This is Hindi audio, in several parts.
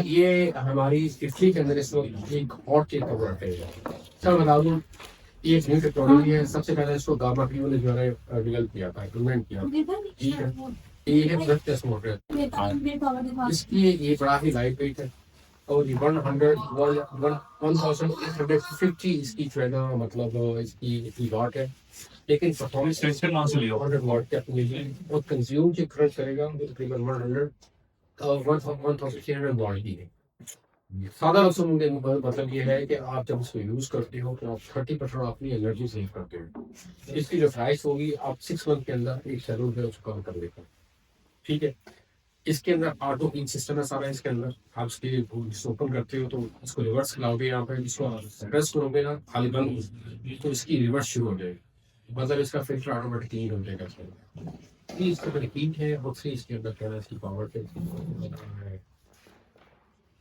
ये हमारी इटली के अंदर इस वक्त एक हॉट केक का प्रोडक्ट है। सर बता दूं, ये एक न्यू टेक्नोलॉजी है। सबसे पहले इसको गामा पीओ ने जो है डेवलप किया था, इम्प्लीमेंट किया। ठीक है, ये है ब्लड टेस्ट मोटर। इसकी ये बड़ा ही लाइट वेट है और ये 1850 इसकी जो है ना मतलब इसकी वाट है। लेकिन परफॉर्मेंस 100 वाट के अपने लिए और कंज्यूम जो करंट करेगा वो तकरीबन 1300 वाट की है। सादा लफ्ज़ों में मतलब ये है कि आप जब इसको यूज़ करते हो तो आप 30% अपनी एनर्जी सेव करते हो। इसकी जो प्राइस होगी आप 6 मंथ के अंदर एक सैलून पे उसको कम कर देते हो। ठीक है, इसके अंदर ऑटो क्लीन सिस्टम है सारा। इसके अंदर आप इसकी ओपन करते हो तो इसको रिवर्स खिलाओगे, यहाँ पे इसको प्रेस करोगे ना खाली बंद तो इसकी रिवर्स शुरू हो जाएगी। मतलब इसका फिल्टर ऑटोमेटिक क्लीन हो जाएगा। इसके अंदर हीट है और इसके अंदर क्या है इसकी पावर पे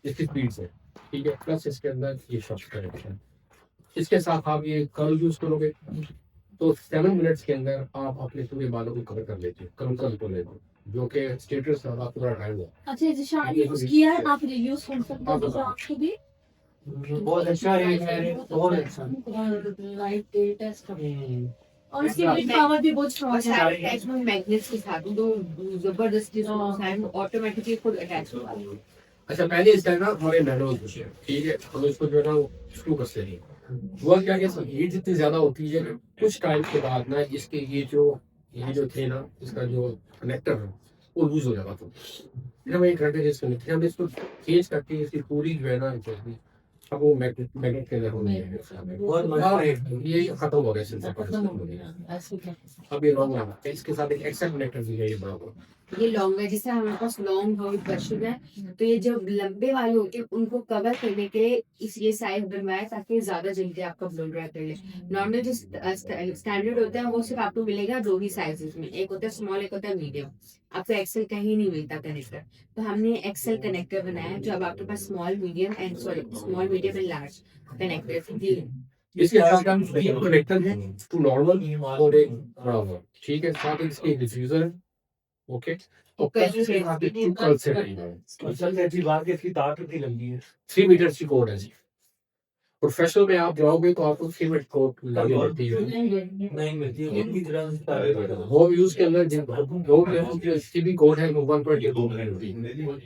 इसकी स्पीड से। ठीक है, प्लस इसके अंदर ये शॉर्ट कनेक्शन। इसके साथ आप ये कर्ल यूज करोगे तो 7 मिनट्स के अंदर आप अपने पूरे बालों को कवर कर लेते हो, कर्ल को लेते हो, जो कि स्टेटस का आपका पूरा टाइम है। अच्छा, जैसे आपने यूज किया है आप रिव्यूज कर सकते हो तो आपको भी बहुत अच्छा है, बहुत अच्छा। लाइट टेस्ट और इसकी हीट पावर भी बहुत स्ट्रांग है। सारे अटैचमेंट मैग्नेट्स के साथ तो जबरदस्ती से ऑटोमेटिकली खुद अटैच होगा। अच्छा, पहले इसका ना हमारे नैनो है। ठीक है, हम इसको जो है ना स्क्रू कसते हैं। हुआ क्या कि हीट जितनी ज्यादा होती है कुछ टाइम के बाद ना इसके ये जो थे ना इसका जो कनेक्टर है वो लूज हो जाता था। फिर हम एक घंटे से हम इसको चेंज करके इसकी पूरी जो है ना अब वो मैग्नेट के अंदर होनी है। ये खत्म हो गया सिलसिला। अब ये लॉन्ग वाला इसके साथ एक एक्स्ट्रा कनेक्टर भी है, ये बड़ा हुआ। ये लॉन्ग है, जैसे हमारे पास लॉन्ग हाउस ब्रशेज है तो ये जो लंबे वाले होते हैं उनको कवर करने के लिए इस ये साइज बनवाया ताकि ज्यादा जल्दी आपका ब्लो ड्राई कर ले। नॉर्मल जो स्टैंडर्ड होता है वो सिर्फ आपको मिलेगा दो ही साइजेस में, एक होता है स्मॉल एक होता है मीडियम। आपको एक्सेल कहीं नहीं मिलता कनेक्टर, तो हमने एक्सेल कनेक्टर बनाया जो अब आपके पास small medium and large connector. इसके साथ हम तीन कनेक्टर है, टू नॉर्मल और एक बड़ा हुआ। ठीक है, साथ ही इसके डिफ्यूजर है। ओके, और प्लस से यहाँ पे टू कर्ल से असल में ऐसी बात है, इसकी तार कितनी लंबी है? 3 मीटर की कोड है जी। प्रोफेशनल में आप जाओगे तो आपको 3 मीटर कोड लगानी पड़ती है। नहीं मिलती है, इतनी तरह से तार होम यूज के अंदर होम लेवल की इसकी भी कोड है 1.2 होती है।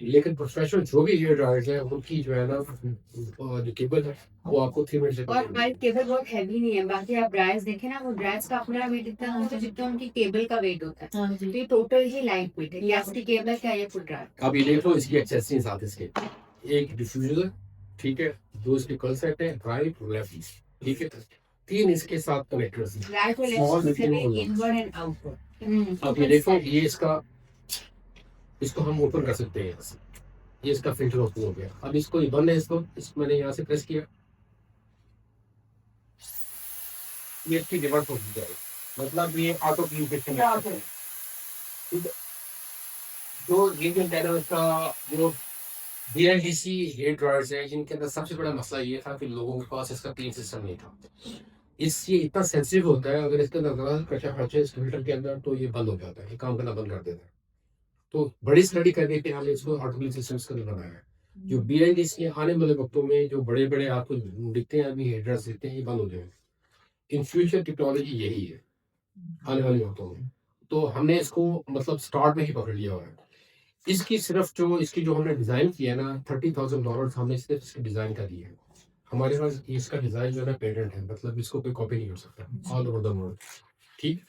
लेकिन प्रोफेशनल जो भी हेयर ड्रायर्स है उनकी जो है ना जो केबल है वो आपको 3 मीटर से और हमारी केबल बहुत हैवी नहीं है। बाकी आप ड्रायर्स देखें ना, वो ड्रायर्स का अपना वेट इतना होता है जितना उनकी केबल का वेट होता है। हाँ तो जी। ये टोटल ही लाइट वेट है। ये आपकी केबल क्या है, ये फुल ड्रायर। अब ये देख लो इसकी एक्सेसरीज साथ इसके एक डिफ्यूजर। ठीक है, दो इसके कर्ल सेट है, राइट लेफ्ट। ठीक है, 3 इसके साथ कनेक्टर्स हैं। राइट और Small, लेफ्ट से medium, इनवर्ड एंड आउटवर्ड। अब ये देखो ये इसको हम ओपन कर सकते हैं यहाँ से। ये इसका फिल्टर ओपन हो गया। अब इसको ये बंद है, इसको मैंने यहाँ से प्रेस किया, ये इसकी रिवर्स हो जाएगी। मतलब ये ऑटो क्लीन सिस्टम है। ठीक है, तो ये जो है ना इसका जो BLDC हेयर ड्रायर्स है जिनके अंदर सबसे बड़ा मसला ये था कि लोगों के पास इसका क्लीन सिस्टम नहीं था। ये इतना सेंसिटिव होता है, अगर इसके अंदर ज़रा प्रेशर पहुंचे इस फिल्टर के अंदर तो ये बंद हो जाता है, ये काम करना बंद कर देता है। तो बड़ी स्टडी करने के हमने इसको ऑटो क्लीन सिस्टम्स के अंदर बनाया है। जो BLDC आने वाले वक्तों में जो बड़े बड़े आपको दिखते हैं अभी हेयर ड्रायर्स दिखते हैं ये बंद हो जाएंगे। इन फ्यूचर टेक्नोलॉजी यही है आने वाले वक्तों में। तो हमने इसको मतलब स्टार्ट में ही पकड़ लिया हुआ है। इसकी सिर्फ इसकी जो हमने डिज़ाइन किया है ना $30,000 हमने सिर्फ इसके डिज़ाइन का दिया है। हमारे पास इसका डिज़ाइन जो है ना पेटेंट है, मतलब इसको कोई कॉपी नहीं कर सकता ऑल ओवर द वर्ल्ड। ठीक,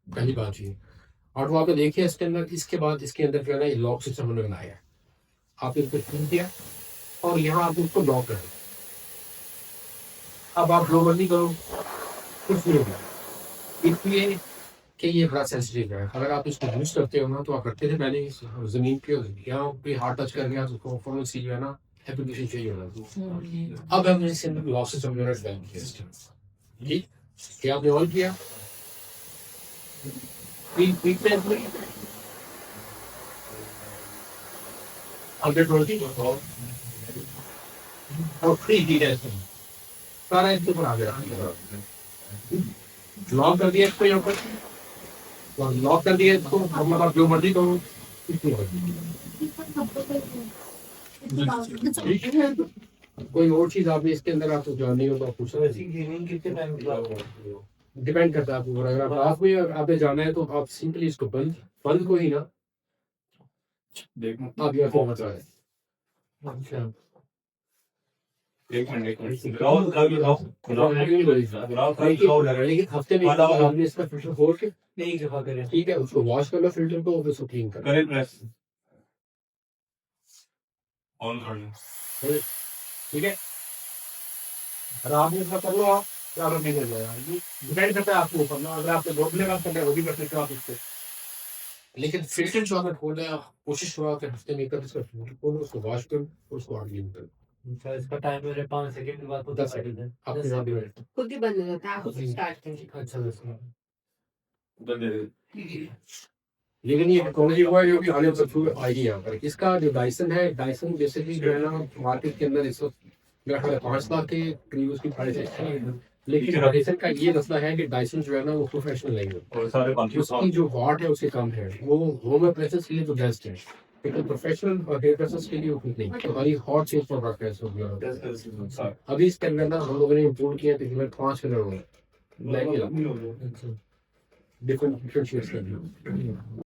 पहली बात ये। और वो आपने देखिए इसके बाद इसके अंदर जो है ना ये लॉक सिस्टम हमने बनाया है। आप इसको छूट दिया और यहाँ आप उसको लॉक करें। अब आप जो मर्जी करो कुछ नहीं होगा, इसलिए कि ये बड़ा सेंसिटिव है। अगर आप इसको यूज करते हो ना तो आप रखते थे पहले जमीन पे, यहाँ पे हाथ टच कर गया तो फौरन सी जो है ना एप्लीकेशन चाहिए होना। अब हमने इसके अंदर लॉसेस समझाना डिजाइन किया। ठीक, क्या आपने ऑन किया और फ्री डिटेल्स सारा इसके ऊपर आ गया। लॉक कर दिया इसको यहाँ पर और लॉक कर दिया इसको। हम आप जो मर्जी करो ठीक है। कोई और चीज आपने इसके अंदर आपको जाननी हो तो आप पूछ तो सकते ऐसी गेमिंग कितने टाइम के बाद होती है? हैं। डिपेंड करता है आपको, अगर रात में आपने जाना है तो आप सिंपली इसको बंद को ही ना आप यहाँ फोन मचा है। अच्छा एक मिनट ग्राउंड का भी ग्राउंड का भी लेकिन लेकिन हफ्ते में एक बार आपने इसका फिल्टर खोल के, नहीं दफा करें ठीक है, उसको वॉश कर लो फिल्टर को, फिर उसको क्लीन कर लो। करें प्रेस ऑन कर लो। ठीक है, और आपने इसका कर लो आप, क्या नहीं कर लो यार, ये डिपेंड करता है आपके ऊपर ना। अगर आपको बोतलें का करना है वो भी कर सकते हो आप इससे, लेकिन फिल्टर जो अगर खोल रहे हैं आप, कोशिश करो कि हफ्ते में एक बार इसका फिल्टर खोलो, उसको वॉश करो, उसको और क्लीन करो। अच्छा इसका टाइम मेरे 5 सेकंड के बाद 10 सेकंड है आपके साथ भी। खुद ही बंद हो जाता है, आप खुद स्टार्ट करें। अच्छा दोस्तों लेकिन ये टेक्नोलॉजी हुआ है जो कि आने वाले थ्रू आएगी यहाँ पर। इसका जो डायसन है, डायसन बेसिकली जो है ना मार्केट के अंदर इस वक्त मेरा ख्याल है 5 लाख के करीब उसकी प्राइस है। लेकिन डायसन का ये मसला है कि डायसन जो है ना वो प्रोफेशनल नहीं है, और सारे उसकी जो वाट है उससे कम है, वो होम अप्लायंसेस के लिए तो बेस्ट है, लेकिन प्रोफेशनल और हेयर ड्रेसर्स के लिए वो ठीक नहीं। तो हमारी हॉट सेल प्रोडक्ट है इसको। अभी इसके अंदर ना हम लोगों ने इम्पोर्ट किया तकरीबन 5 कलर हो गए, डिफरेंट शेड्स का।